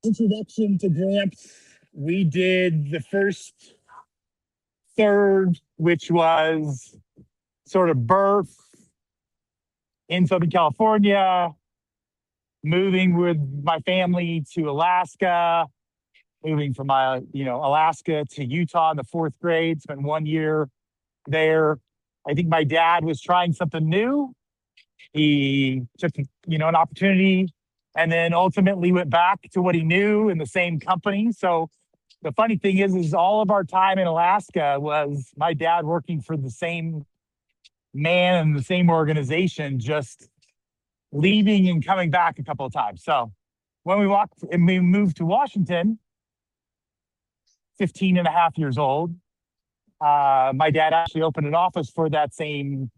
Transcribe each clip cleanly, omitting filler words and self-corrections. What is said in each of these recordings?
introduction to Gramps. We did the first third, which was sort of birth in Southern California, moving with my family to Alaska, moving from Alaska to Utah in the fourth grade, spent 1 year there. I think my dad was trying something new. He took, an opportunity and then ultimately went back to what he knew in the same company. So the funny thing is all of our time in Alaska was my dad working for the same man in the same organization, just leaving and coming back a couple of times. So when we moved to Washington, 15 and a half years old, my dad actually opened an office for that same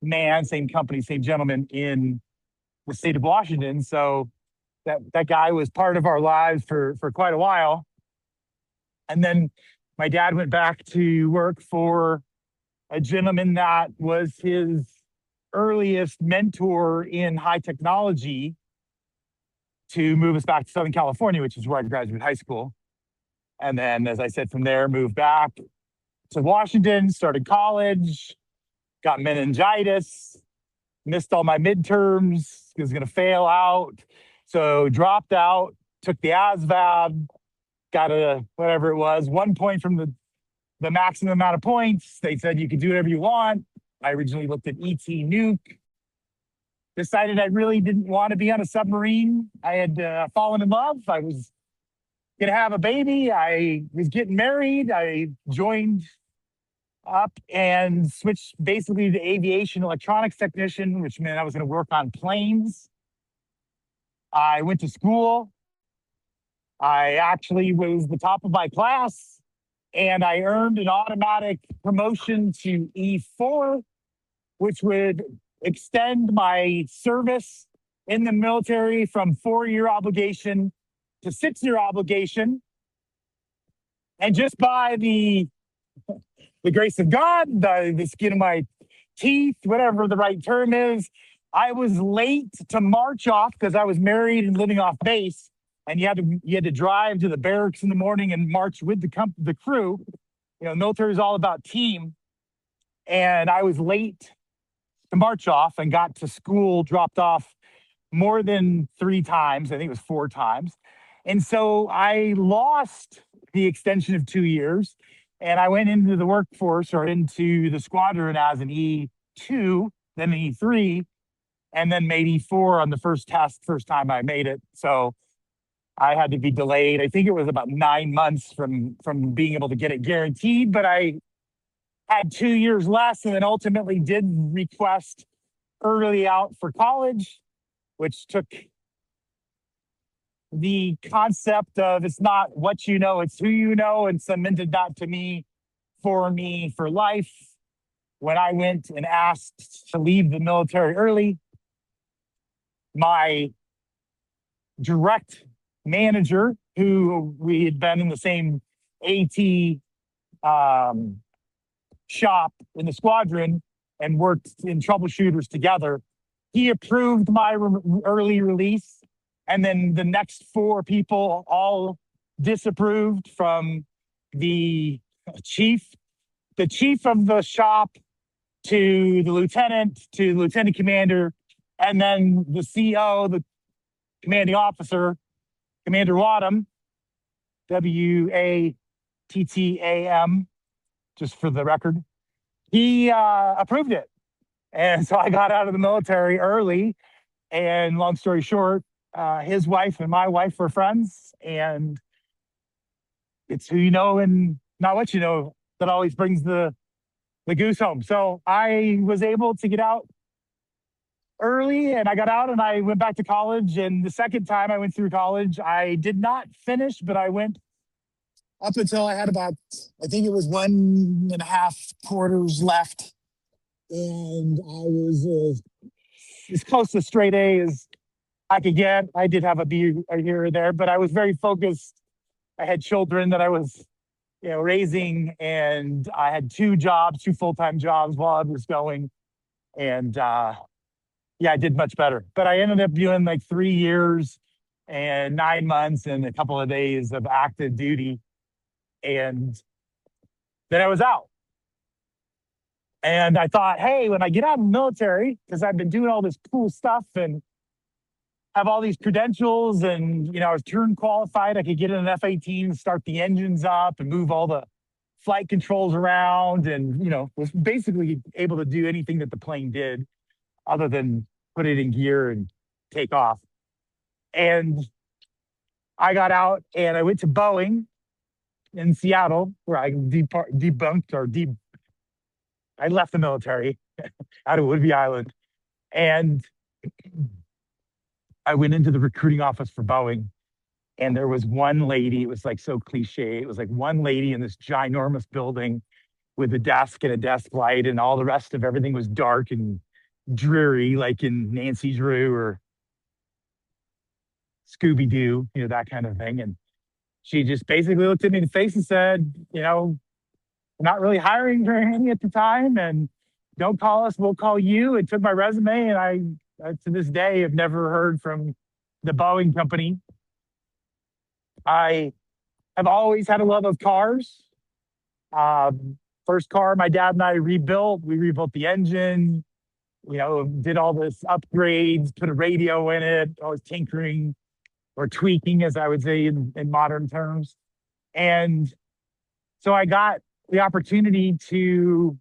man, same company, same gentleman in the state of Washington. So that guy was part of our lives for quite a while. And then my dad went back to work for a gentleman that was his earliest mentor in high technology to move us back to Southern California, which is where I graduated high school. And then, as I said, from there, moved back to Washington, started college, got meningitis, missed all my midterms, was going to fail out. So dropped out, took the ASVAB, got whatever it was, 1 point from the maximum amount of points. They said you could do whatever you want. I originally looked at ET Nuke, decided I really didn't want to be on a submarine. I had fallen in love. I was going to have a baby. I was getting married. I joined up and switched basically to aviation electronics technician, which meant I was going to work on planes. I went to school. I actually was the top of my class, and I earned an automatic promotion to E4, which would extend my service in the military from 4-year obligation to 6-year obligation. And just by the grace of God, the skin of my teeth, whatever the right term is, I was late to march off because I was married and living off base. And you had to drive to the barracks in the morning and march with the crew. Military is all about team. And I was late to march off and got to school, dropped off more than 3 times. I think it was 4 times. And so I lost the extension of 2 years. And I went into the workforce or into the squadron as an E2, then an E3, and then made E4 on the first test, first time I made it. So I had to be delayed. I think it was about 9 months from being able to get it guaranteed, but I had 2 years less and then ultimately did request early out for college, which took the concept of it's not what you know, it's who you know, and cemented that to me for life. When I went and asked to leave the military early, my direct manager, who we had been in the same AT shop in the squadron and worked in troubleshooters together, he approved my early release. And then the next 4 people all disapproved, from the chief of the shop to the lieutenant commander, and then the CO, the commanding officer, Commander Wadham, Wattam, just for the record. He approved it. And so I got out of the military early. And long story short, his wife and my wife were friends. And it's who you know and not what you know that always brings the goose home. So I was able to get out early, and I got out and I went back to college. And the second time I went through college, I did not finish, but I went up until I had about, I think it was 1.5 quarters left. And I was as close to straight A as I could get. I did have a B here or there, but I was very focused. I had children that I was raising, and I had 2 full-time jobs while I was going. And I did much better. But I ended up doing like 3 years and 9 months and a couple of days of active duty. And then I was out. And I thought, hey, when I get out of the military, because I've been doing all this cool stuff and have all these credentials, and I was turn qualified, I could get in an F-18, start the engines up and move all the flight controls around, and was basically able to do anything that the plane did other than put it in gear and take off. And I got out and I went to Boeing in Seattle, where I debunked or I left the military out of Whidbey Island. And I went into the recruiting office for Boeing. And there was one lady, it was like so cliche. It was like one lady in this ginormous building with a desk and a desk light, and all the rest of everything was dark and dreary, like in Nancy Drew or Scooby Doo, that kind of thing. And she just basically looked at me in the face and said, we're not really hiring very many at the time, and don't call us, we'll call you. And took my resume, and I to this day have never heard from the Boeing company. I have always had a love of cars. First car my dad and I rebuilt. We rebuilt the engine, did all this upgrades, put a radio in it, always tinkering or tweaking, as I would say in modern terms. And so I got the opportunity to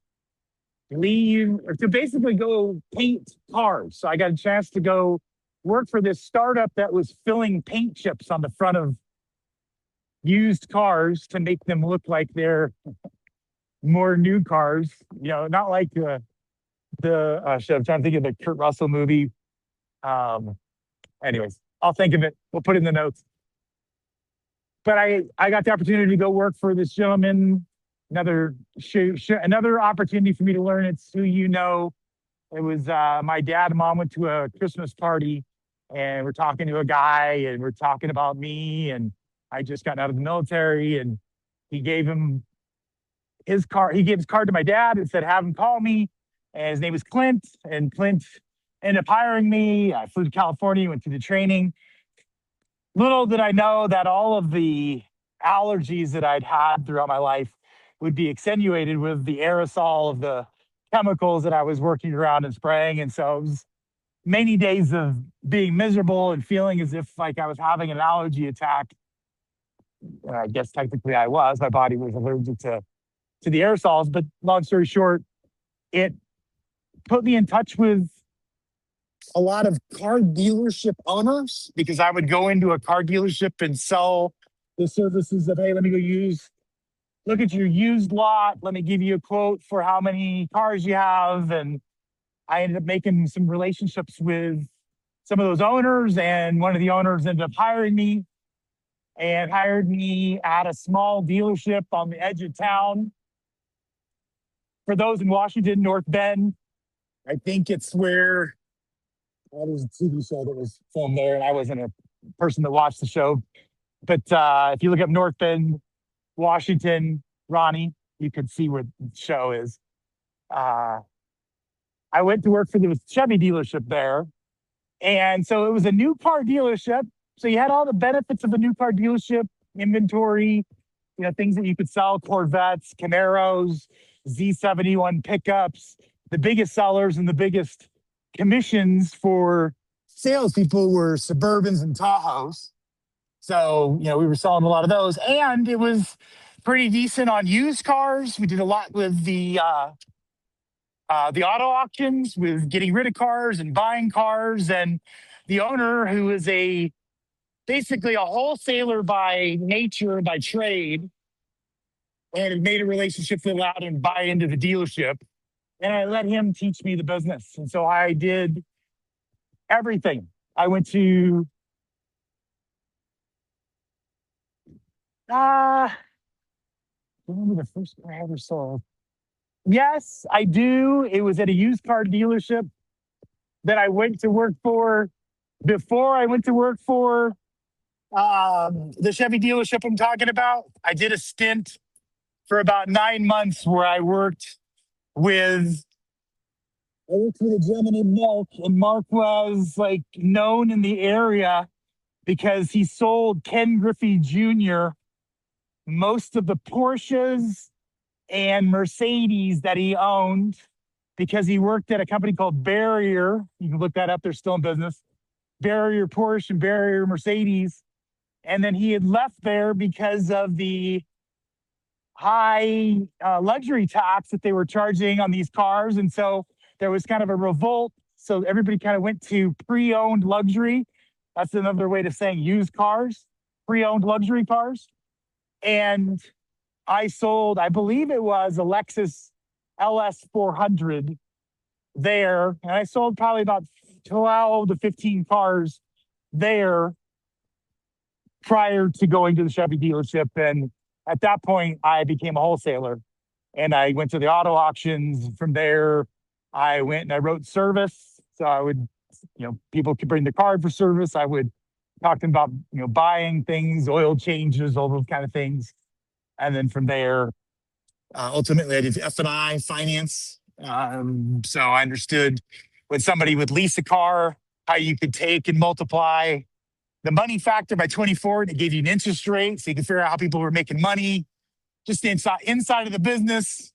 leave, or to basically go paint cars. So I got a chance to go work for this startup that was filling paint chips on the front of used cars to make them look like they're more new cars, not like shit, I'm trying to think of the Kurt Russell movie. Anyways, I'll think of it. We'll put it in the notes. But I got the opportunity to go work for this gentleman. Another opportunity for me to learn it's who you know. It was my dad and mom went to a Christmas party, and we're talking to a guy, and we're talking about me, and I just got out of the military, and he gave him his car. He gave his card to my dad and said, have him call me. And his name was Clint, and Clint ended up hiring me. I flew to California, went through the training. Little did I know that all of the allergies that I'd had throughout my life would be accentuated with the aerosol of the chemicals that I was working around and spraying. And so it was many days of being miserable and feeling as if like I was having an allergy attack. I guess technically I was. My body was allergic to the aerosols. But long story short, it put me in touch with a lot of car dealership owners, because I would go into a car dealership and sell the services of, hey, let me go look at your used lot. Let me give you a quote for how many cars you have. And I ended up making some relationships with some of those owners, and one of the owners ended up hiring me at a small dealership on the edge of town. For those in Washington, North Bend, I think it's where there was a TV show that was filmed there, and I wasn't a person that watched the show. But if you look up North Bend, Washington, Ronnie, you could see where the show is. I went to work for the Chevy dealership there. And so it was a new car dealership. So you had all the benefits of a new car dealership, inventory, things that you could sell, Corvettes, Camaros, Z71 pickups. The biggest sellers and the biggest commissions for salespeople were Suburbans and Tahoes. So, we were selling a lot of those, and it was pretty decent on used cars. We did a lot with the auto auctions, with getting rid of cars and buying cars. And the owner, who is basically a wholesaler by nature, by trade, and it made a relationship that allowed him to buy into the dealership. And I let him teach me the business. And so I did everything. I went to remember the first car I ever sold. Yes, I do. It was at a used car dealership that I went to work for before I went to work for the Chevy dealership I'm talking about. I did a stint for about 9 months where I worked with a gentleman named Mark, and Mark was like known in the area because he sold Ken Griffey Jr. most of the Porsches and Mercedes that he owned, because he worked at a company called Barrier. You can look that up, they're still in business. Barrier Porsche and Barrier Mercedes. And then he had left there because of the high luxury tax that they were charging on these cars. And so there was kind of a revolt. So everybody kind of went to pre-owned luxury. That's another way to saying used cars, pre-owned luxury cars. And I sold, I believe it was a Lexus LS 400 there. And I sold probably about 12 to 15 cars there prior to going to the Chevy dealership. And at that point, I became a wholesaler, and I went to the auto auctions. From there, I went and I wrote service. So I would, people could bring the car for service. I would talk to them about, buying things, oil changes, all those kind of things. And then from there, ultimately I did F&I finance. So I understood when somebody would lease a car, how you could take and multiply the money factor by 24, and it gave you an interest rate, so you could figure out how people were making money just inside of the business.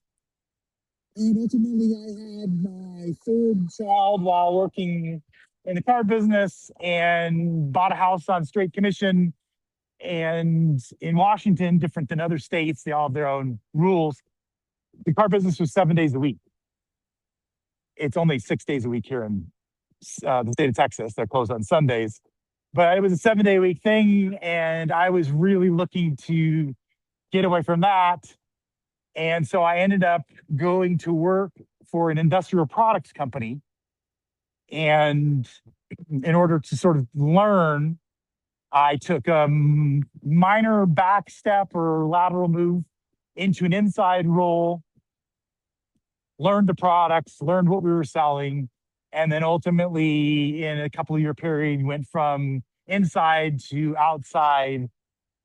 And ultimately, I had my third child while working in the car business, and bought a house on straight commission. And in Washington, different than other states, they all have their own rules. The car business was 7 days a week. It's only 6 days a week here in the state of Texas. They're closed on Sundays. But it was a 7-day-a-week thing, and I was really looking to get away from that. And so I ended up going to work for an industrial products company. And in order to sort of learn, I took a minor back step or lateral move into an inside role, learned the products, learned what we were selling, and then ultimately, in a couple of year period, went from inside to outside.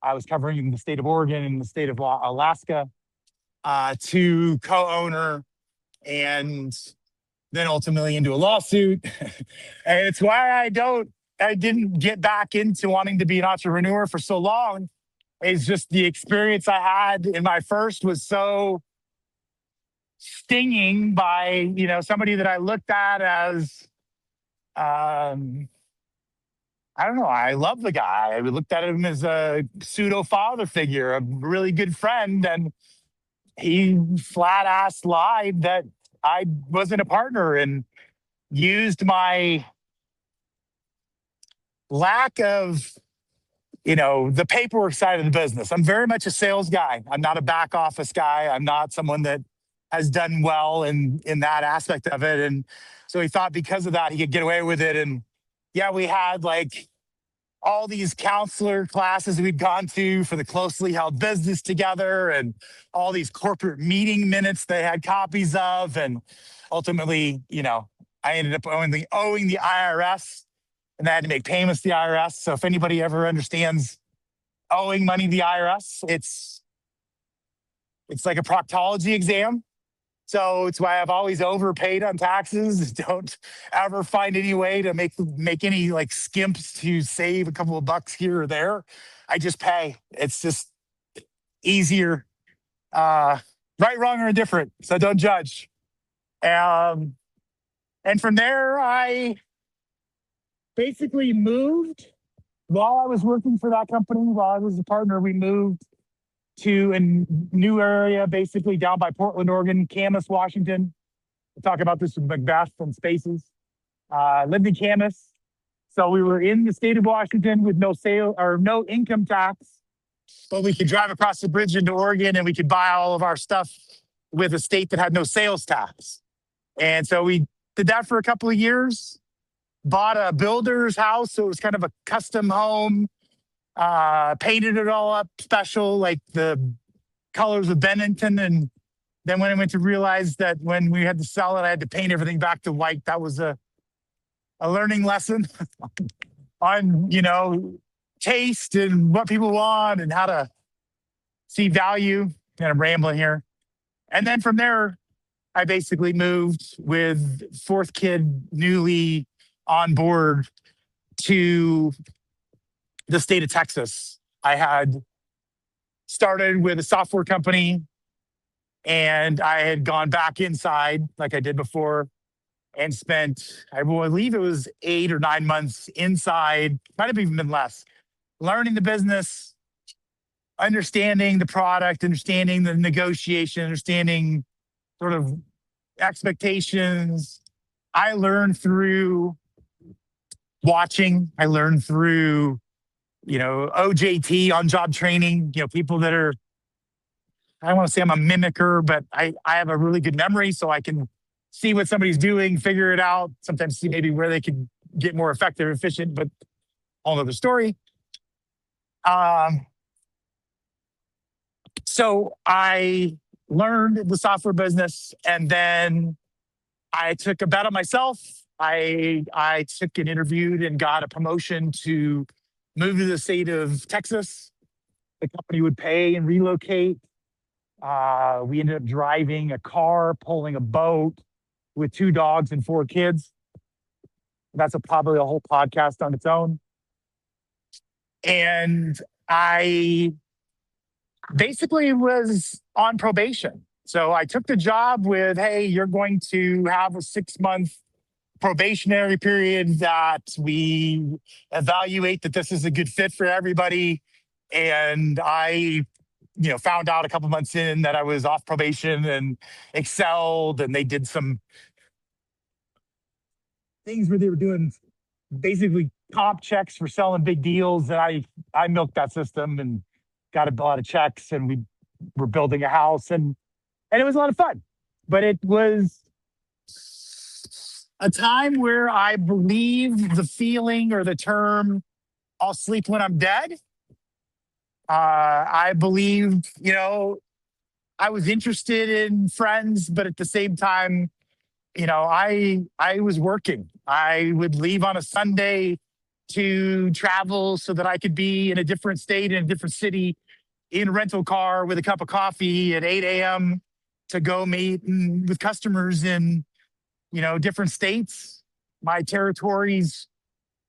I was covering the state of Oregon and the state of Alaska, to co-owner, and then ultimately into a lawsuit. And it's why I didn't get back into wanting to be an entrepreneur for so long. It's just the experience I had in my first was so stinging by, somebody that I looked at as, I don't know, I love the guy. I looked at him as a pseudo father figure, a really good friend. And he flat ass lied that I wasn't a partner, and used my lack of, the paperwork side of the business. I'm very much a sales guy. I'm not a back office guy. I'm not someone that has done well in that aspect of it. And so he thought because of that, he could get away with it. And yeah, we had like all these counselor classes we'd gone to for the closely held business together, and all these corporate meeting minutes they had copies of. And ultimately, I ended up owing the IRS, and I had to make payments to the IRS. So if anybody ever understands owing money to the IRS, it's like a proctology exam. So it's why I've always overpaid on taxes. Don't ever find any way to make any like skimps to save a couple of bucks here or there. I just pay. It's just easier. Right, wrong, or indifferent. So don't judge. And from there, I basically moved while I was working for that company. While I was a partner, we moved to a new area, basically down by Portland, Oregon, Camas, Washington. We'll talk about this with Macbeth and Spaces. Lived in Camas. So we were in the state of Washington with no sale or no income tax, but we could drive across the bridge into Oregon, and we could buy all of our stuff with a state that had no sales tax. And so we did that for a couple of years, bought a builder's house. So it was kind of a custom home. Painted it all up special, like the colors of Bennington. And then when I went to realize that when we had to sell it, I had to paint everything back to white. That was a learning lesson on, taste and what people want and how to see value. And I'm rambling here. And then from there, I basically moved with fourth kid newly on board to the state of Texas. I had started with a software company and I had gone back inside like I did before and spent, I believe it was 8 or 9 months inside, might have even been less, learning the business, understanding the product, understanding the negotiation, understanding sort of expectations. I learned through watching, I learned through, OJT, on job training, people that are, I don't want to say I'm a mimicker, but I have a really good memory, so I can see what somebody's doing, figure it out, sometimes see maybe where they could get more effective, efficient, but whole other story. So I learned the software business, and then I took a bet on myself. I took and interviewed and got a promotion to move to the state of Texas. The company would pay and relocate. We ended up driving a car, pulling a boat with 2 dogs and 4 kids. That's probably a whole podcast on its own. And I basically was on probation. So I took the job with, hey, you're going to have a 6-month probationary period that we evaluate that this is a good fit for everybody. And I, found out a couple months in that I was off probation and excelled, and they did some things where they were doing basically comp checks for selling big deals. And I milked that system and got a lot of checks, and we were building a house, and it was a lot of fun. But it was a time where I believe the feeling or the term, I'll sleep when I'm dead. I believed, I was interested in friends, but at the same time, I was working. I would leave on a Sunday to travel so that I could be in a different state, in a different city, in a rental car with a cup of coffee at 8 a.m. to go meet with customers in, different states. My territories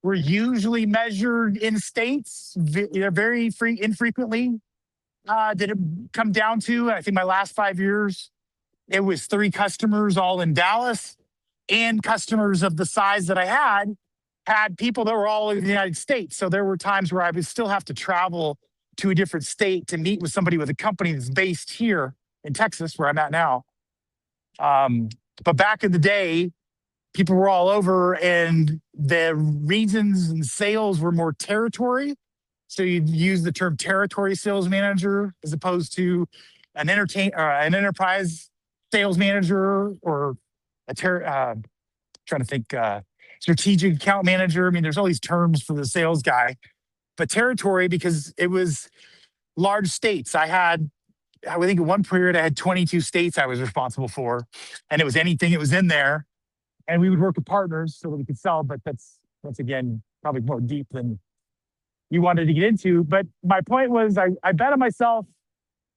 were usually measured in states, very infrequently. Did it come down to, I think my last 5 years, it was 3 customers all in Dallas, and customers of the size that I had people that were all over the United States. So there were times where I would still have to travel to a different state to meet with somebody with a company that's based here in Texas, where I'm at now. But back in the day, people were all over, and the regions and sales were more territory. So you'd use the term territory sales manager as opposed to an enterprise sales manager, or strategic account manager. I mean, there's all these terms for the sales guy, but territory, because it was large states. I think at one period I had 22 states I was responsible for, and it was anything that was in there. And we would work with partners so that we could sell, but that's, once again, probably more deep than you wanted to get into. But my point was, I bet on myself,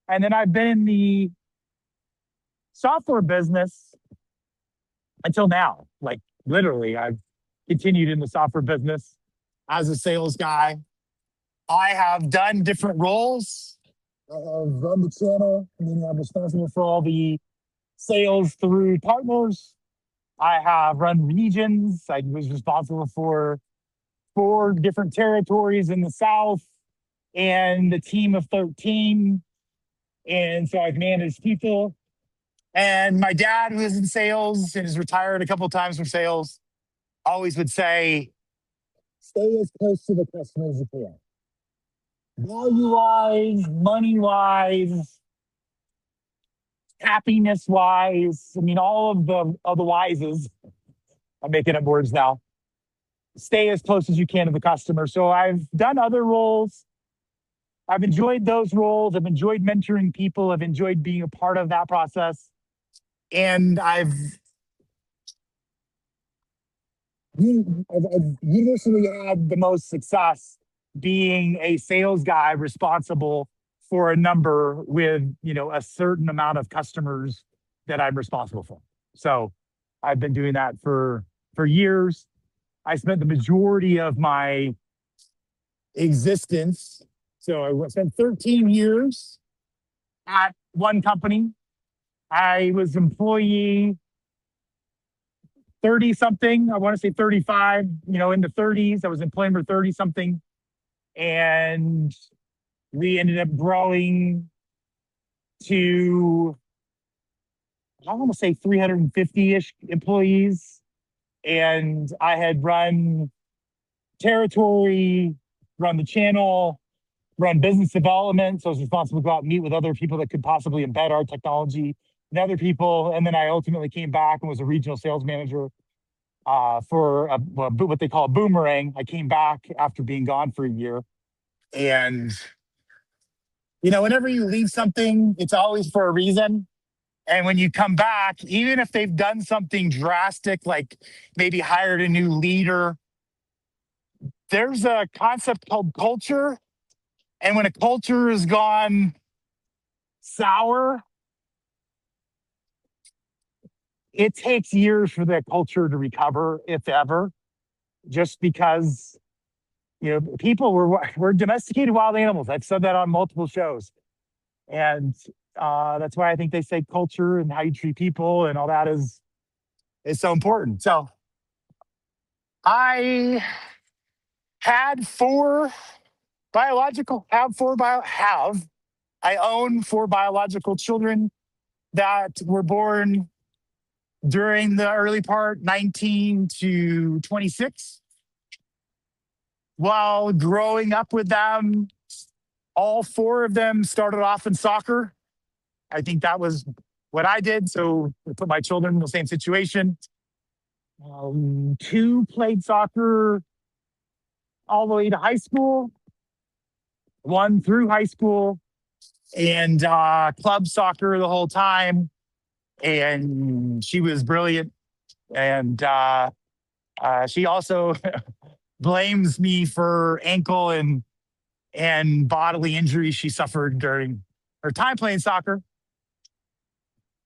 and then I've been in the software business until now. Like, literally, I've continued in the software business as a sales guy. I have done different roles. I have run the channel, meaning I'm responsible for all the sales through partners. I have run regions. I was responsible for 4 different territories in the South and a team of 13. And so I've managed people. And my dad, who is in sales and is retired a couple of times from sales, always would say, stay as close to the customer as you can. Value-wise, money-wise, happiness-wise, I mean, all of the wises. I'm making up words now. Stay as close as you can to the customer. So I've done other roles. I've enjoyed those roles. I've enjoyed mentoring people. I've enjoyed being a part of that process. And I've universally had the most success being a sales guy responsible for a number with, a certain amount of customers that I'm responsible for. So I've been doing that for years. I spent the majority of my existence. So I spent 13 years at one company. I was employee 30 something. I want to say 35, in the 30s. I was employee number 30 something. And we ended up growing to, I want to say 350-ish employees. And I had run territory, run the channel, run business development. So I was responsible to go out and meet with other people that could possibly embed our technology and other people. And then I ultimately came back and was a regional sales manager for what they call a boomerang. I came back after being gone for a year. And, whenever you leave something, it's always for a reason. And when you come back, even if they've done something drastic, like maybe hired a new leader, there's a concept called culture. And when a culture has gone sour, it takes years for that culture to recover, if ever, just because, people we're domesticated wild animals. I've said that on multiple shows. And that's why I think they say culture and how you treat people and all that is so important. So I had I own 4 biological children that were born during the early part, 19 to 26. While growing up with them, all 4 of them started off in soccer. I think that was what I did. So I put my children in the same situation. 2 played soccer all the way to high school, 1 through high school, and club soccer the whole time. And she was brilliant. And she also blames me for ankle and bodily injuries she suffered during her time playing soccer.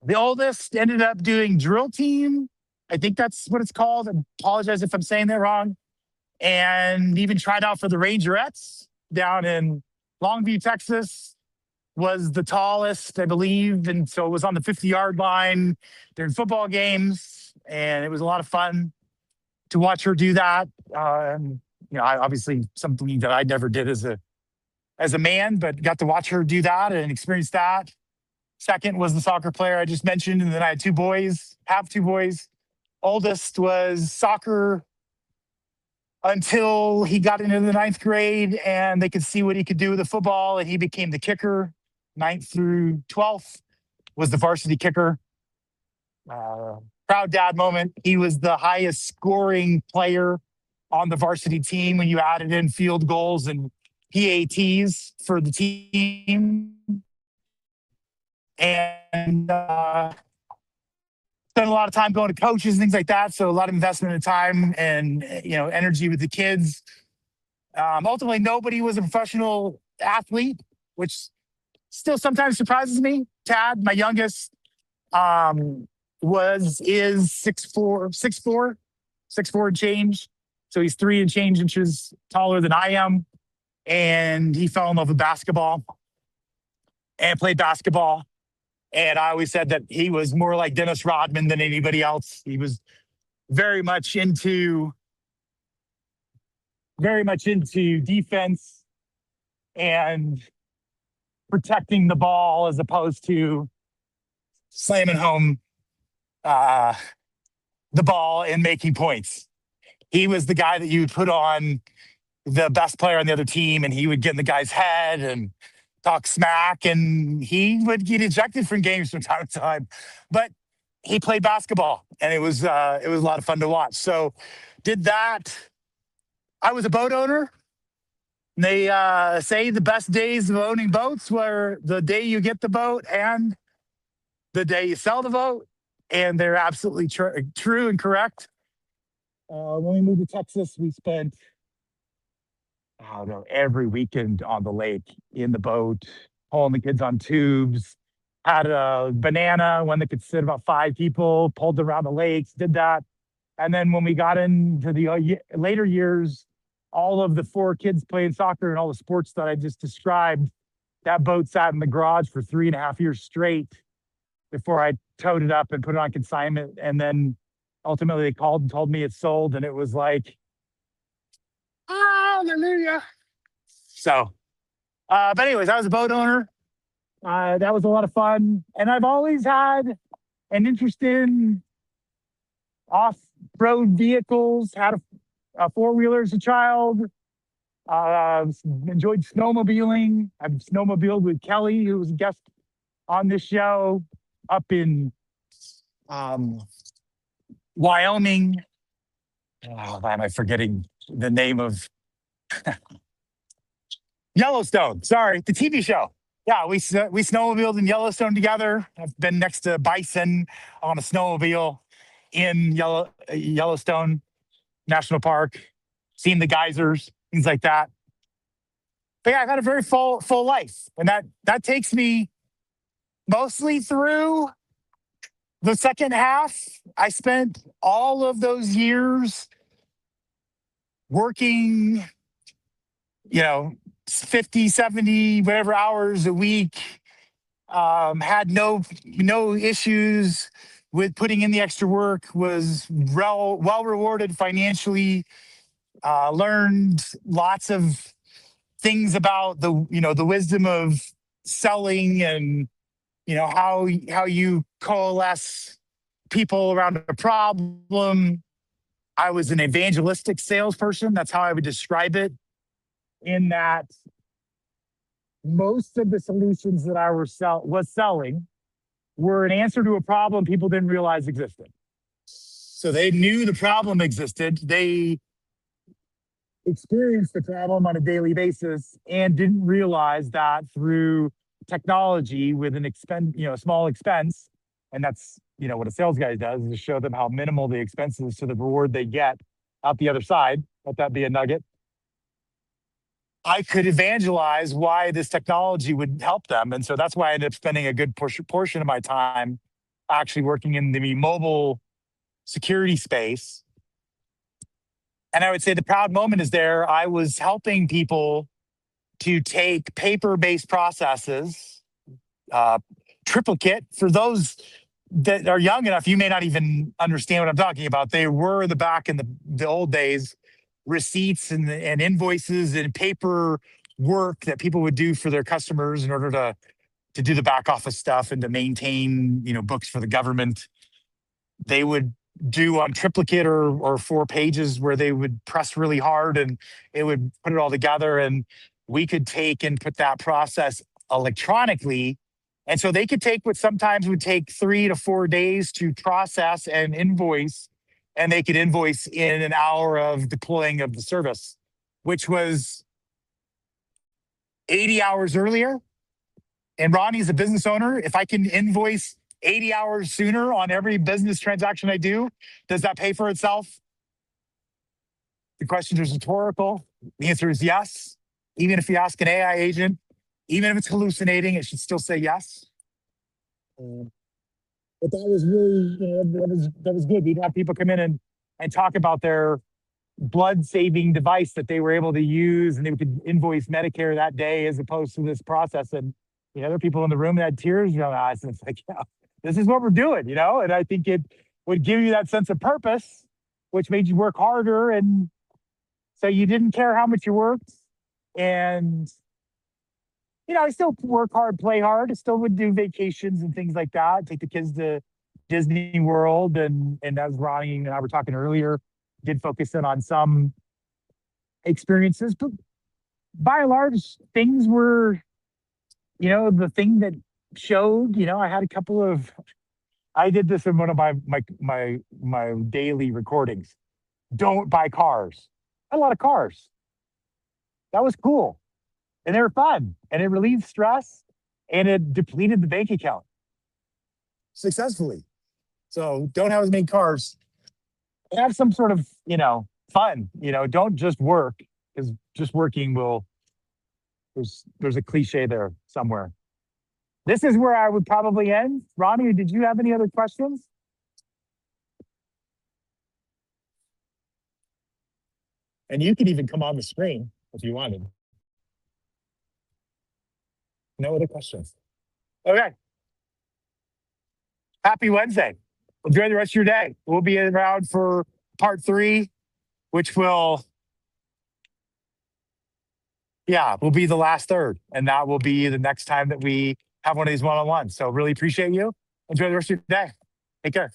The oldest ended up doing drill team. I think that's what it's called. I apologize if I'm saying that wrong. And even tried out for the Rangerettes down in Longview, Texas. Was the tallest, I believe. And so it was on the 50-yard line during football games. And it was a lot of fun to watch her do that. I obviously something that I never did as a man, but got to watch her do that and experience that. Second was the soccer player I just mentioned. And then I had 2 boys, have 2 boys. Oldest was soccer until he got into the 9th grade and they could see what he could do with the football. And he became the kicker. 9th through 12th was the varsity kicker. Proud dad moment. He was the highest scoring player on the varsity team when you added in field goals and PATs for the team. And spent a lot of time going to coaches and things like that. So a lot of investment in time and, energy with the kids. Ultimately, nobody was a professional athlete, which still sometimes surprises me. Tad, my youngest, is 6'4", 6'4" and change. So he's 3 and change inches taller than I am. And he fell in love with basketball and played basketball. And I always said that he was more like Dennis Rodman than anybody else. He was very much into defense and protecting the ball as opposed to slamming home the ball and making points. He was the guy that you would put on the best player on the other team, and he would get in the guy's head and talk smack, and he would get ejected from games from time to time. But he played basketball, and it was a lot of fun to watch. So did that. I was a boat owner. They say the best days of owning boats were the day you get the boat and the day you sell the boat. And they're absolutely true and correct. When we moved to Texas, we spent, every weekend on the lake in the boat, pulling the kids on tubes. Had a banana, one that could sit about 5 people, pulled around the lakes, did that. And then when we got into the later years, all of the 4 kids playing soccer and all the sports that I just described, that boat sat in the garage for 3.5 years straight before I towed it up and put it on consignment. And then ultimately they called and told me it's sold. And it was like, hallelujah. So, but anyways, I was a boat owner. That was a lot of fun. And I've always had an interest in off-road vehicles, had a four-wheeler as a child. Enjoyed snowmobiling. I've snowmobiled with Kelly, who was a guest on this show, up in Wyoming. Oh, why am I forgetting the name of Yellowstone? Sorry, the TV show. Yeah, we snowmobiled in Yellowstone together. I've been next to bison on a snowmobile in Yellowstone National Park, seen the geysers, things like that. But yeah, I've had a very full life, and that takes me mostly through the second half. I spent all of those years working, 50, 70, whatever hours a week. Had no issues with putting in the extra work, was well rewarded financially, learned lots of things about the wisdom of selling, and how you coalesce people around a problem. I was an evangelistic salesperson. That's how I would describe it, in that most of the solutions that I was selling were an answer to a problem people didn't realize existed. So they knew the problem existed. They experienced the problem on a daily basis and didn't realize that through technology with an small expense. And that's, what a sales guy does, is to show them how minimal the expense is to the reward they get out the other side. Let that be a nugget. I could evangelize why this technology would help them. And so that's why I ended up spending a good portion of my time actually working in the mobile security space. And I would say the proud moment is there. I was helping people to take paper-based processes, triplicate. For those that are young enough, you may not even understand what I'm talking about. They were back in the old days, receipts and invoices and paper work that people would do for their customers in order to do the back office stuff and to maintain, books for the government. They would do on triplicate or 4 pages, where they would press really hard and it would put it all together. And we could take and put that process electronically. And so they could take what sometimes would take 3 to 4 days to process and invoice, and they could invoice in an hour of deploying of the service, which was 80 hours earlier. And Ronnie's a business owner. If I can invoice 80 hours sooner on every business transaction I do, does that pay for itself? The question is rhetorical. The answer is yes. Even if you ask an AI agent, even if it's hallucinating, it should still say yes. But that was really, that was good. We'd have people come in and talk about their blood-saving device that they were able to use, and they could invoice Medicare that day as opposed to this process. And there are people in the room that had tears in their eyes, and it's like, yeah, this is what we're doing, And I think it would give you that sense of purpose, which made you work harder, and so you didn't care how much you worked. And I still work hard, play hard. I still would do vacations and things like that. Take the kids to Disney World, and as Ronnie and I were talking earlier, did focus in on some experiences. But by and large, things were, the thing that showed. I had a couple of. I did this in one of my daily recordings. Don't buy cars. I had a lot of cars. That was cool. And they were fun, and it relieved stress, and it depleted the bank account successfully. So don't have as many cars. Have some sort of, fun. Don't just work, because just working there's a cliche there somewhere. This is where I would probably end. Ronnie, did you have any other questions? And you can even come on the screen if you wanted. No other questions. Okay. Happy Wednesday. Enjoy the rest of your day. We'll be around for part 3, which will be the last third. And that will be the next time that we have one of these one-on-ones. So really appreciate you. Enjoy the rest of your day. Take care.